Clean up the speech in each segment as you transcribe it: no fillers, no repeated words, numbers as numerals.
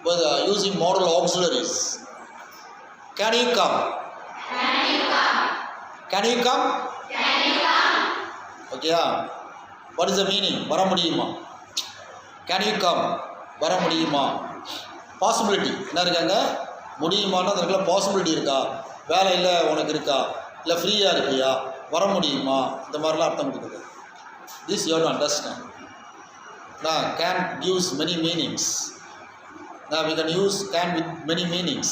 with using moral auxiliaries. Can you come? Can you come? Okay, what is the meaning? வர முடியுமா? Can you come? வர முடியுமா? Possibility என்ன இருக்காங்க? முடியுமான்னு அதுக்குள்ள பாசிபிலிட்டி இருக்கா? வேலை இல்லை உனக்கு இருக்கா? இல்லை ஃப்ரீயாக இருக்கியா? வர முடியுமா? இந்த மாதிரிலாம் அர்த்தம் கொடுக்குது. This you have to understand. Now can gives many meanings. Now we can use can with many meanings.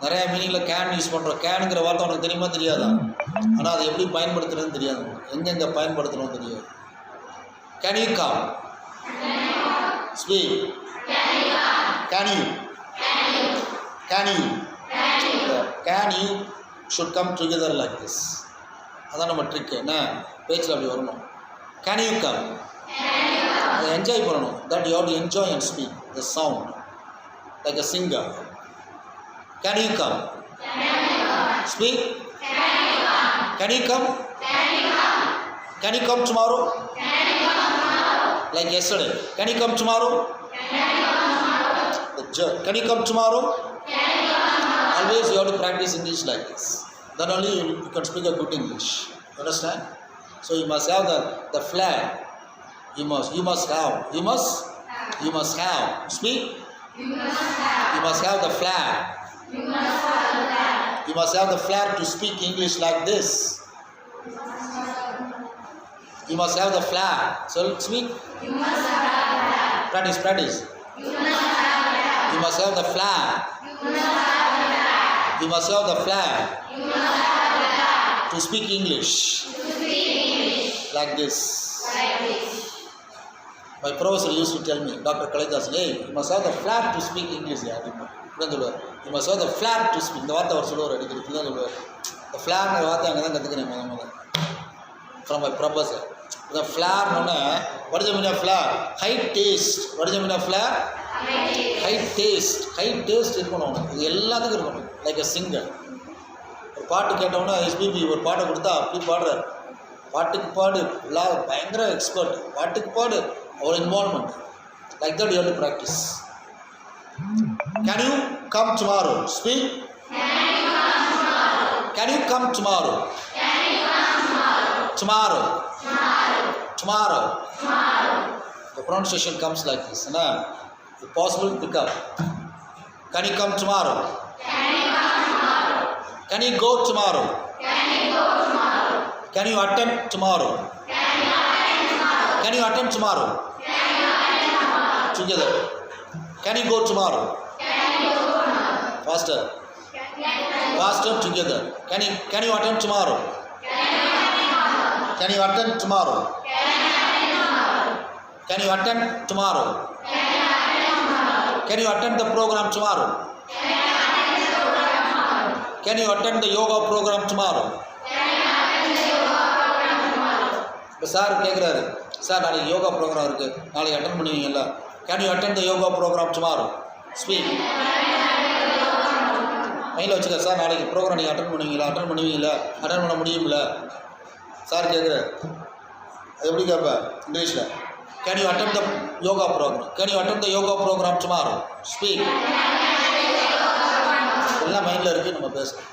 நிறைய மீனிங்கில் கேன் யூஸ் பண்ணுறோம். கேனுங்கிற வார்த்தை உனக்கு தெரியுமா தெரியாதா? ஆனால் அதை எப்படி பயன்படுத்துறதுன்னு தெரியாது, எங்கெங்கே பயன்படுத்தணும்னு தெரியாது. Can you come? Speak. Can you? Can you? Can you should come together like this. அதான் நம்ம ட்ரிக்கு. என்ன பேச்சில் அப்படி வரணும். Can you come? அதை என்ஜாய் பண்ணணும். That you have to enjoy and speak the sound like a singer. Can you come? Speak. Can you come? Can you come tomorrow? Like yesterday. Can you come tomorrow? Can you come tomorrow? Always you have to practice English like this. Then only you can speak a good English. Understand? So you must have the flag. You must have. Speak. You must have the flag. You must have the flag to speak English like this. You must have the flag. So speak. You must have the flag. Practice. You must have the flag. You must have the flag. To speak English. Like this. My professor used to tell me, Dr. Kalidas, hey, you must have the flag to speak English. You must have the flag to speak. இந்த வார்த்தை அவர் சொல்லுவார் அடிக்கடி. இப்படி தான் சொல்லுவார். இந்த ஃப்ளாக்ங்கிற வார்த்தை அங்கே தான் கற்றுக்கிறேன் முதல்ல ஃப்ரம் மை ப்ரொஃபஸர். இந்த ஃப்ளாக்னு what is the meaning of flag? High taste. What is the meaning of flag? High taste இருக்கணும். இது எல்லாத்துக்கும் இருக்கணும். Like a singer. ஒரு பாட்டு கேட்டோன்னா எஸ்பிபி ஒரு பாட்டை கொடுத்தா அப்படி பாடுறாரு. பாட்டுக்கு பாடு எல்லாம் பயங்கர எக்ஸ்பர்ட். பாட்டுக்கு பாடு அவர் involvement. Like that you have to practice. Can you come tomorrow? Speak. Can you come tomorrow? Tomorrow. The pronunciation comes like this. If possible, pick up. Can you come tomorrow? Can you go tomorrow? Can you attend tomorrow? Can you attend tomorrow? Together. Can you go tomorrow? Faster together. Can you attend tomorrow? Can you attend tomorrow? Can you attend tomorrow? Can you attend the program tomorrow? Can you attend the yoga program tomorrow? இப்போ sir கேட்குறாரு, sir நாளைக்கு yoga program இருக்குது, நாளைக்கு attend பண்ணுவீங்கல்ல? Can you attend the yoga program tomorrow? Speak. மைண்டில் வச்சுக்க, sir நாளைக்கு program நீங்கள் அட்டன் பண்ணுவீங்களா? அட்டன் பண்ண முடியுமில்ல? சார் கேட்குறாரு. அது எப்படி கேட்பேன் இங்கிலீஷில்? Can you attend the yoga programme? Can you attend the yoga program tomorrow? Speak. எல்லாம் மைண்டில் இருக்குது, நம்ம பேசணும்.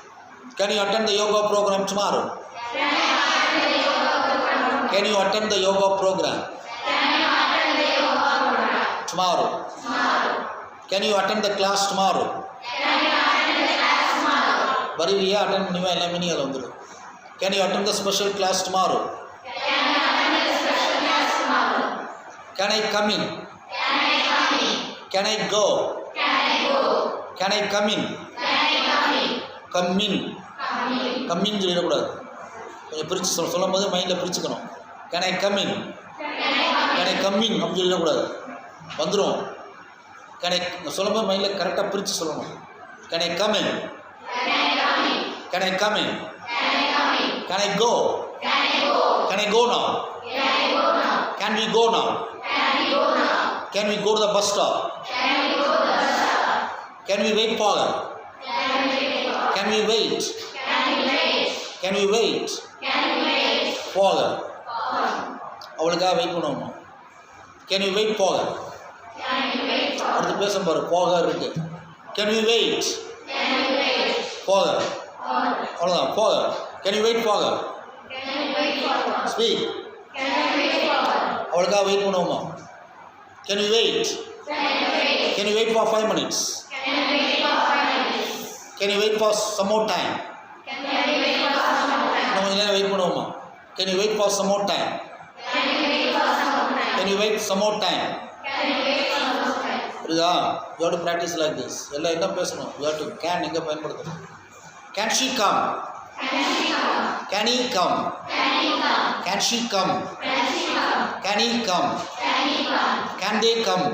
Can you attend the yoga program tomorrow? Can you attend the yoga program? Tomorrow. Can you attend the class tomorrow? வருவியா? Attend பண்ணுவா? எல்லா meaning அதில் வந்துடும். Can you attend the special class tomorrow? Can I come in? Can I go? Can I come in? Come in சொல்லிடக்கூடாது. கொஞ்சம் பிரித்து சொல்லும் போது மைண்டில் பிரிச்சுக்கணும். Can I come in? Can I come in அப்படின்னு சொல்லக்கூடாது, வந்துடும். Can I சொல்லும் போது மைண்டில் கரெக்டாக பிரித்து சொல்லணும். Can I come in? Can I come in? Can I go? Can I go now? Can we go now? Can we go to the bus stop? Can we wait for her? Can we wait? Can we wait? For her. அவளுக்காக wait பண்ணுவோமா? Can you wait for her? அடுத்து பேச பாரு போக இருக்கு. Can you wait? போக. அவ்வளோதான் போக. கேன் யூ வெயிட் போக? ஸ்பீக். அவளுக்காக வெயிட் பண்ணுவோமா? Can you wait? Can you wait for 5 minutes? Can you wait for some more time? இன்னும் கொஞ்சம் நேரம் வெயிட் பண்ணுவோமா? Can you wait for some more time? Can you wait some more time? புரியுதா? You have to practice like this. எல்லாம் என்ன பேசணும்? You have to can எங்கே பயன்படுத்தணும்? Can she come? Can he come? Can she come? Can he come? Can they come?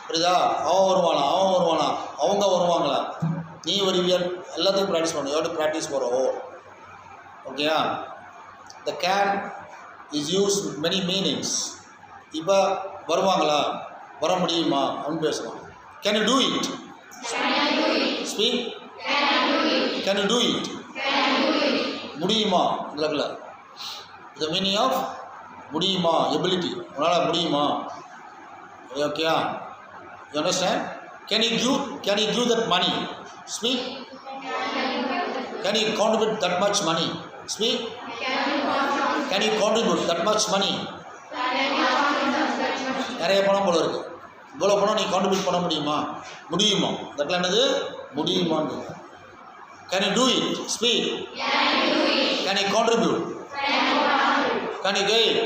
புரியுதா? அவன் வருவானா, அவன் வருவானா, அவங்க வருவாங்களா, நீ வருவியா, எல்லாத்தையும் ப்ராக்டிஸ் பண்ணணும். You have to practice for ஓ. ஓகேயா? The can is use with many meanings. இப்போ வருவாங்களா, வர முடியுமா அப்படின்னு பேசலாம். Can you do it? Speak. Can you do it? முடியுமா? இல்லை த மீனிங் ஆஃப் முடியுமா, எபிலிட்டி, உன்னால் முடியுமா. ஓகேயா? You understand? Can you give that money? Speak. Can you contribute that much money? Speak. Can you contribute that much money? நிறைய பணம் போல இருக்கு, இவ்வளோ பணம் நீ கான்ட்ரிபியூட் பண்ண முடியுமா? முடியுமா? தட்லாம் என்னது? முடியுமான்னு. Can you do it? Speak. Can you contribute? Can you gain?